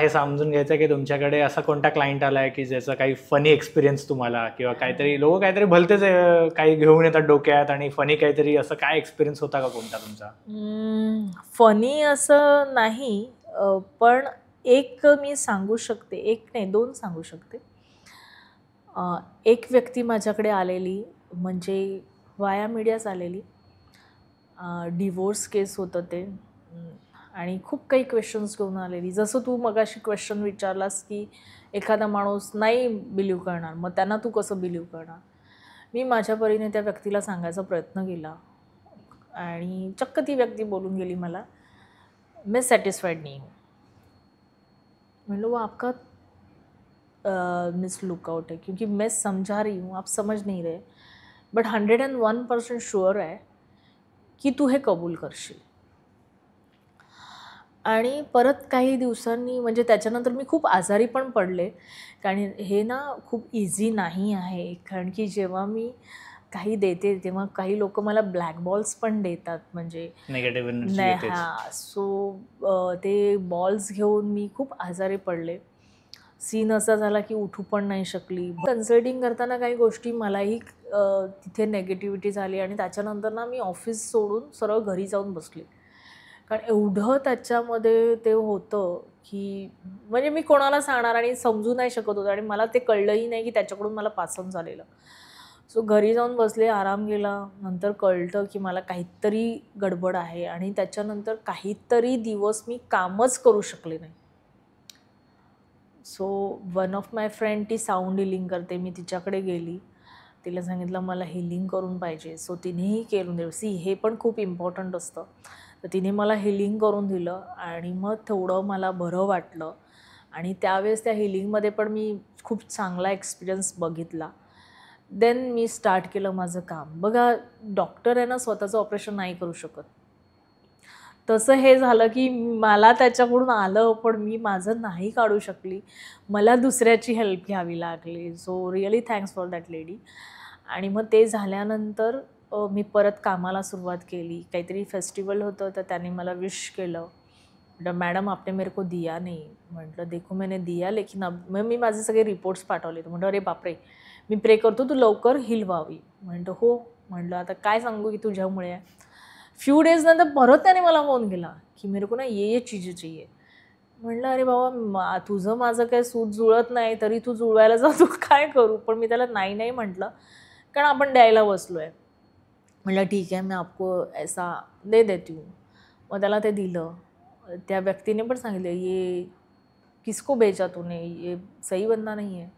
हे समजून घ्यायचं की तुमच्याकडे असा कोणता क्लायंट आलाय की ज्याचा काही फनी एक्सपिरियन्स तुम्हाला, किंवा काहीतरी लोक काहीतरी भलतेच काही घेऊन येतात डोक्यात आणि फनी काहीतरी, असं काय एक्सपिरियन्स होता का कोणता तुमचा? फनी असं नाही, पण एक मी सांगू शकते, एक नाही दोन सांगू शकते. एक व्यक्ती माझ्याकडे आलेली, म्हणजे वाया मीडियाच आलेली. डिवोर्स केस होतं ते, आणि खूप काही क्वेश्चन्स घेऊन आलेली. जसं तू मगाशी क्वेश्चन विचारलास की एखादा माणूस नाही बिलीव्ह करणार, मग त्यांना तू कसं बिलीव्ह करणार. मी माझ्या परीने त्या व्यक्तीला सांगायचा प्रयत्न केला, आणि चक्क ती व्यक्ती बोलून गेली मला, मैं सैटिस्फाइड नहीं हूँ. मतलब वो आपका मिस लुकआउट है, क्योंकि मैं समझा रही हूँ, आप समझ नहीं रहे, बट 101% शुअर आहे की तू हे कबूल करशील. आणि परत काही दिवसांनी, म्हणजे त्याच्यानंतर मी खूप आजारी पण पडले, कारण हे ना खूप इझी नाही आहे. कारण की जेव्हा मी काही देते तेव्हा काही लोक मला ब्लॅक बॉल्स पण देतात, म्हणजे निगेटिव्ह एनर्जी नाही. येतेच. सो ते बॉल्स घेऊन मी खूप आजारी पडले. सीन असा झाला की उठू पण नाही शकली. कन्सल्टिंग करताना काही गोष्टी मलाही तिथे नेगेटिव्हिटी झाली, आणि त्याच्यानंतर ना मी ऑफिस सोडून सरळ घरी जाऊन बसले. कारण एवढं त्याच्यामध्ये ते होतं की म्हणजे मी कोणाला सांगणार, आणि समजू नाही शकत होतं, आणि मला ते कळलंही नाही की त्याच्याकडून मला पासन झालेलं. सो घरी जाऊन बसले, आराम केला. नंतर कळलं की मला काहीतरी गडबड आहे, आणि त्याच्यानंतर काहीतरी दिवस मी कामच करू शकले नाही. So one of my friend, ती साऊंड हिलिंग करते, मी तिच्याकडे गेली. तिला सांगितलं मला हिलिंग करून पाहिजे. सो तिनेही करून दिलं. हे पण खूप इम्पॉर्टंट असतं. तर तिने मला हिलिंग करून दिलं, आणि मग थोडं मला बरं वाटलं. आणि त्यावेळेस त्या हिलिंगमध्ये पण मी खूप चांगला एक्सपिरियन्स बघितला. देन मी स्टार्ट केलं माझं काम. बघा, डॉक्टर आहे ना स्वतःचं ऑपरेशन नाही करू शकत. तसं हे झालं की मला त्याच्याकडून आलं, पण मी माझं नाही काढू शकली. मला दुसऱ्याची हेल्प घ्यावी लागली. So really thanks for that lady. आणि मग ते झाल्यानंतर मी परत कामाला सुरुवात केली. काहीतरी फेस्टिवल होतं, तर त्याने मला विश केलं. म्हटलं मॅडम आपने मेरे को दिया नहीं. म्हटलं देखो मैंने दिया, लेकिन अब मग मी माझे सगळे रिपोर्ट्स पाठवले. म्हटलं अरे बापरे, मी प्रे करतो तू लवकर हील व्हावी. म्हटलं हो. म्हटलं आता काय सांगू की तुझ्यामुळे आहे. फ्यू डेज नंतर परत त्याने मला फोन केला की मेरे को ना ये चीज़ें चाहिए. म्हटलं अरे बाबा, तुझं माझं काही सूट जुळत नाही, तरी तू जुळवायला जातो, काय करू. पण मी त्याला नाही नाही म्हटलं, कारण आपण द्यायला बसलो आहे. म्हटलं ठीक आहे, मी आपको ऐसा दे देती हूँ. मग त्याला ते दिलं. त्या व्यक्तीने पण सांगितलं ये किसको भेजा तूने, ये सही बंदा नहीं है.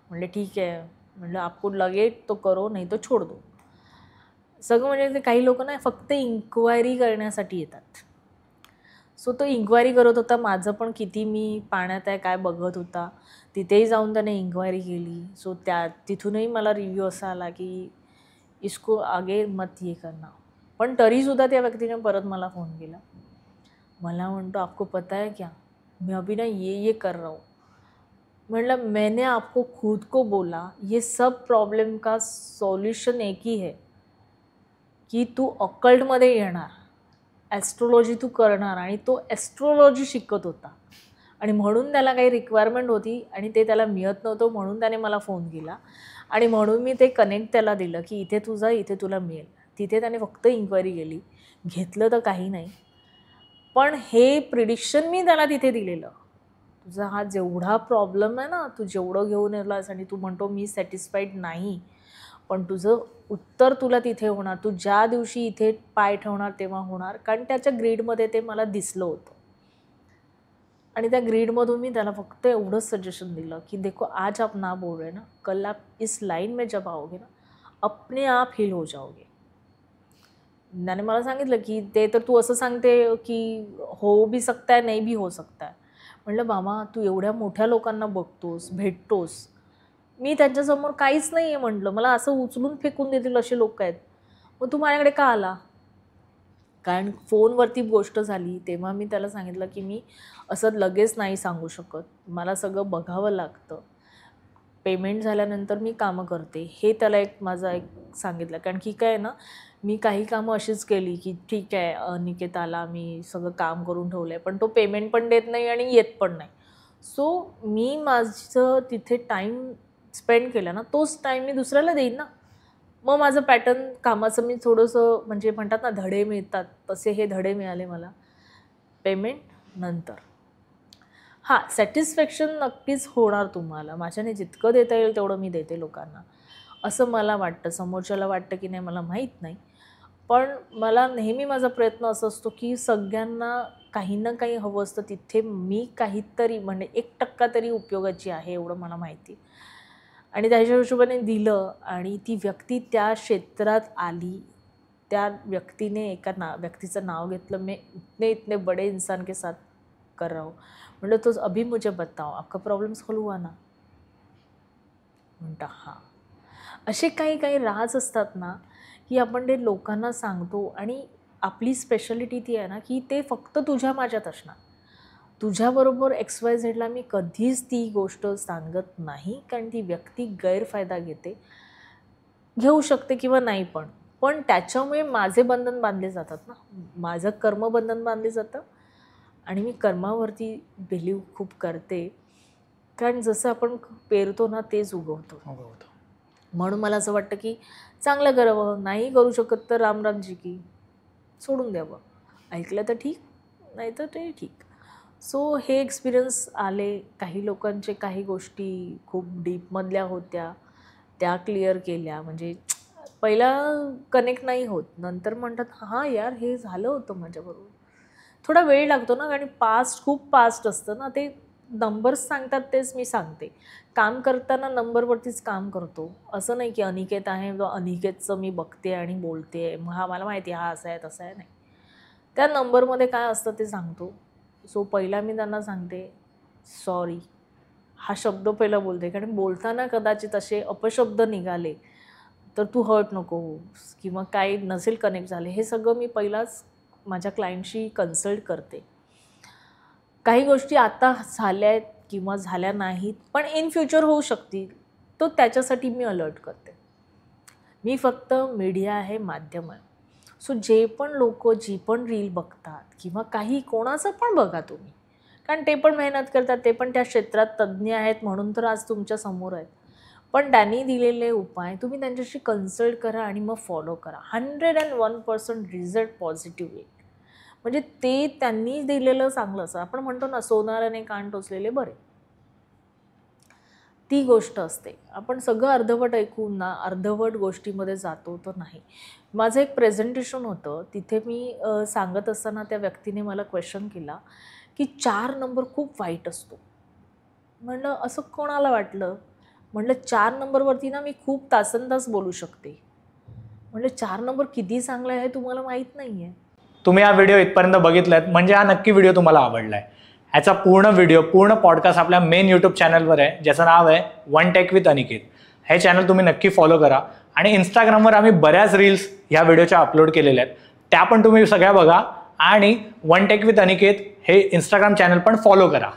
म्हटलं ठीक आहे. म्हटलं आपको लगे तो करो, नाही तो छोड़ दो. सगळं म्हणजे ते काही लोक ना फक्त इन्क्वायरी करण्यासाठी येतात. सो तो इन्क्वायरी करत होता. माझं पण किती मी पाण्यात आहे काय बघत होता. तिथेही जाऊन त्याने इन्क्वायरी केली. सो तिथूनही मला रिव्ह्यू असा आला की इसको आगे मत ये करना. पण तरीसुद्धा त्या व्यक्तीने परत मला फोन केला. मला म्हणतो आपको पता है क्या, मैं अभी ना ये कर रहा हूँ. मतलब मैंने आपको खुद को बोला ये सब प्रॉब्लम का सॉल्यूशन एक ही है की तू ऑकल्टमध्ये येणार, ॲस्ट्रोलॉजी तू करणार. आणि तो ॲस्ट्रोलॉजी शिकत होता, आणि म्हणून त्याला काही रिक्वायरमेंट होती, आणि ते त्याला मिळत नव्हतं, म्हणून त्याने मला फोन केला. आणि म्हणून मी ते कनेक्ट त्याला दिलं की इथे तुझा, इथे तुला मिळेल. तिथे त्याने फक्त इन्क्वायरी केली, घेतलं तर काही नाही. पण हे प्रिडिक्शन मी त्याला तिथे दिलेलं, तुझा हा जेवढा प्रॉब्लेम आहे ना, तू जेवढं घेऊन येलास, आणि तू म्हणतो मी सॅटिस्फाईड नाही, पण तुझं उत्तर तुला तिथे होणार. तू ज्या दिवशी इथे पाय ठेवणार तेव्हा होणार. कारण त्याच्या ग्रीडमध्ये ते मला दिसलं होतं. आणि त्या ग्रीडमधून मी त्याला फक्त एवढंच सजेशन दिलं की देखो आज आप ना बोल रहे ना, कल आप इस लाइन में जब आओगे ना, अपने आप हील हो जाओगे. त्याने मला सांगितलं की ते तर तू असं सांगते की हो भी सकता है, नाही भी हो सकता है. म्हटलं मामा, तू एवढ्या मोठ्या लोकांना बघतोस, भेटतोस, मी त्यांच्यासमोर काहीच नाही आहे. म्हटलं मला असं उचलून फेकून देतील असे लोक आहेत, मग तू माझ्याकडे का आला. कारण फोनवरती गोष्ट झाली तेव्हा मी त्याला सांगितलं की मी असं लगेच नाही सांगू शकत, मला सगळं बघावं लागतं. पेमेंट झाल्यानंतर मी कामं करते, हे त्याला माझं एक सांगितलं. कारण की काय ना, मी काही कामं अशीच केली की ठीक आहे निकेत आला, मी सगळं काम करून ठेवलं आहे, पण तो पेमेंट पण देत नाही आणि येत पण नाही. सो मी माझं तिथे टाईम स्पेंड केला ना, तोच टाईम मी दुसऱ्याला देईन ना. मग माझं पॅटर्न कामाचं मी थोडंसं म्हणजे म्हणतात ना धडे मिळतात, तसे हे धडे मिळाले मला. पेमेंट नंतर. हां, सॅटिस्फॅक्शन नक्कीच होणार तुम्हाला. माझ्याने जितकं देता येईल तेवढं मी देते लोकांना, असं मला वाटतं. समोरच्याला वाटतं की नाही मला माहीत नाही. पण मला नेहमी माझा प्रयत्न असा असतो की सगळ्यांना काही ना काही हवं असतं. तिथे मी काहीतरी म्हणजे 1% तरी उपयोगाची आहे एवढं मला माहिती. आणि त्याच्या हिशोबाने दिलं आणि ती व्यक्ती त्या क्षेत्रात आली. त्या व्यक्तीने एका व्यक्तीचं नाव घेतलं, मैं इतने इतने बड़े इंसान के साथ कर रहा हूँ. म्हणलं तो अभी मुझे बताओ आपका प्रॉब्लेम सॉल्व हुआ ना. म्हणता हां. असे काही काही राज असतात ना की आपण ते लोकांना सांगतो आणि आपली स्पेशालिटी ती आहे ना की ते फक्त तुझ्या माझ्यात असणार. तुझ्याबरोबर XYZला मी कधीच ती गोष्ट सांगत नाही, कारण ती व्यक्ती गैरफायदा घेऊ शकते किंवा नाही पण त्याच्यामुळे माझे बंधन बांधले जातात ना. माझं कर्मबंधन बांधले जातं आणि मी कर्मावरती बिलीव खूप करते, कारण जसं आपण पेरतो ना तेच उगवतो. म्हणून मला असं वाटतं की चांगलं करावं, नाही करू शकत तर रामरामजी की सोडून द्यावं. ऐकलं तर ठीक, नाही तर ते ठीक. सो हे एक्सपिरियन्स आले. काही लोकांचे काही गोष्टी खूप डीपमधल्या होत्या, त्या क्लिअर केल्या. म्हणजे पहिला कनेक्ट नाही होत, नंतर म्हणतात हां यार हे झालं होतं माझ्याबरोबर. थोडा वेळ लागतो ना, कारण खूप पास्ट असतं ना. ते नंबर्स सांगतात तेच मी सांगते. काम करताना नंबरवरतीच काम करतो. असं नाही की अनिकेत आहे अनिकेतचं मी बघते आणि बोलते, मग हा मला माहिती हा असा आहे तसा आहे, नाही. त्या नंबरमध्ये काय असतं ते सांगतो. सो पहिला मी त्यांना सांगते सॉरी, हा शब्द पहिला बोलते, कारण बोलताना कदाचित असे अपशब्द निघाले तर तू हर्ट नको होस किंवा काही नसेल कनेक्ट झाले. हे सगळं मी पहिलाच माझ्या क्लायंटशी कन्सल्ट करते. काही गोष्टी आता झाल्या आहेत किंवा झाल्या नाहीत पण इन फ्युचर होऊ शकतील, तो त्याच्यासाठी मी अलर्ट करते. मी फक्त मीडिया आहे, माध्यम आहे. सो जे पण लोक जी पण रील बघतात किंवा काही कोणाचं पण बघा तुम्ही, कारण ते पण मेहनत करतात, ते पण त्या क्षेत्रात तज्ज्ञ आहेत म्हणून तर आज तुमच्या समोर आहेत. पण त्यांनी दिलेले उपाय तुम्ही त्यांच्याशी कन्सल्ट करा आणि मग फॉलो करा. 101% रिझल्ट पॉझिटिव्ह येईल. म्हणजे ते त्यांनी दिलेलं चांगलं असं. आपण म्हणतो ना सोनाराने कान टोचलेले बरे, ती गोष्ट असते. आपण सगळं अर्धवट ऐकून ना अर्धवट गोष्टीमध्ये जातो तर नाही. माझं एक प्रेझेंटेशन होतं, तिथे मी सांगत असताना त्या व्यक्तीने मला क्वेश्चन केला की 4 नंबर खूप वाईट असतो. म्हणलं असं कोणाला वाटलं. म्हणलं 4 नंबरवरती ना मी खूप तासनतास बोलू शकते. म्हणलं 4 नंबर किती चांगला आहे तुम्हाला माहीत नाही आहे. तुम्ही हा व्हिडिओ इथपर्यंत बघितलात म्हणजे हा नक्की व्हिडिओ तुम्हाला आवडला आहे. ह्याचा पूर्ण व्हिडिओ पूर्ण पॉडकास्ट आपल्या मेन यूट्यूब चॅनलवर आहे, ज्याचं नाव आहे वन टेक विथ अनिकेत. हे चॅनल तुम्ही नक्की फॉलो करा. आणि इंस्टाग्रामवर आम्ही बऱ्याच रील्स ह्या व्हिडिओच्या अपलोड केलेल्या आहेत, त्या पण तुम्ही सगळ्या बघा. आणि वन टेक विथ अनिकेत हे इंस्टाग्राम चॅनल पण फॉलो करा.